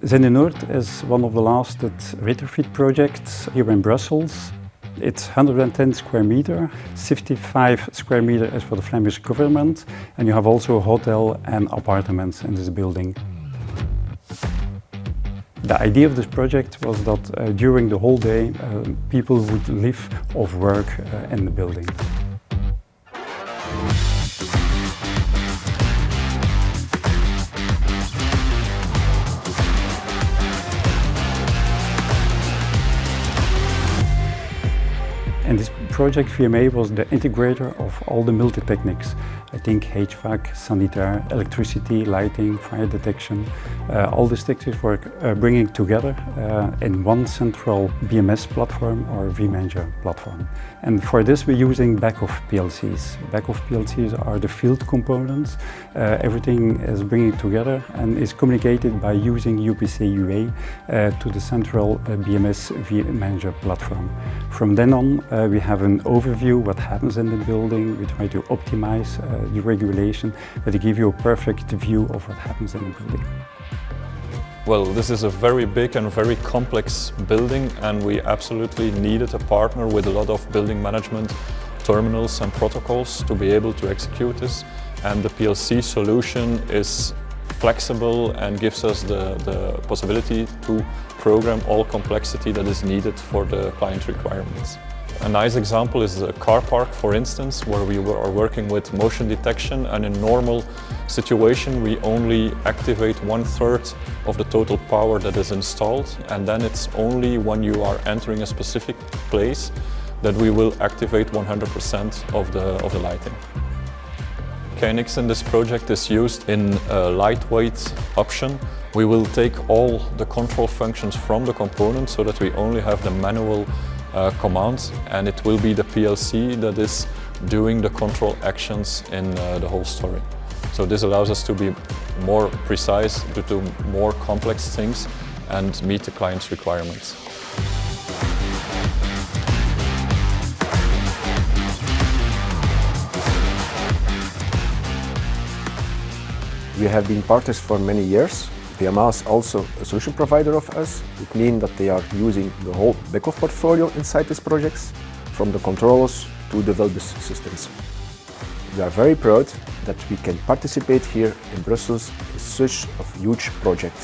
ZIN Noord is one of the last retrofit projects here in Brussels. It's 110 square meter, 65 square meter is for the Flemish government, and you have also a hotel and apartments in this building. The idea of this project was that during the whole day people would live or work in the building. In this project, VMA was the integrator of all the multi-techniques. I think HVAC, sanitaire, electricity, lighting, fire detection. All these techniques were bringing together in one central BMS platform or vManager platform. And for this we're using Beckhoff PLCs. Beckhoff PLCs are the field components. Everything is bringing together and is communicated by using UPC UA to the central BMS vManager platform. From then on, we have an overview what happens in the building. We try to optimize the regulation, but to give you a perfect view of what happens in the building. Well, this is a very big and very complex building, and we absolutely needed a partner with a lot of building management terminals and protocols to be able to execute this. And the PLC solution is flexible and gives us the possibility to program all complexity that is needed for the client requirements. A nice example is the car park, for instance, where we are working with motion detection, and in normal situation we only activate 1/3 of the total power that is installed, and then it's only when you are entering a specific place that we will activate 100% of the lighting. KNX in this project is used in a lightweight option. We will take all the control functions from the component so that we only have the manual commands, and it will be the PLC that is doing the control actions in the whole story. So this allows us to be more precise, do more complex things and meet the client's requirements. We have been partners for many years. VMA is also a solution provider of us. It means that they are using the whole Beckhoff portfolio inside these projects, from the controllers to develop the systems. We are very proud that we can participate here in Brussels in such a huge project.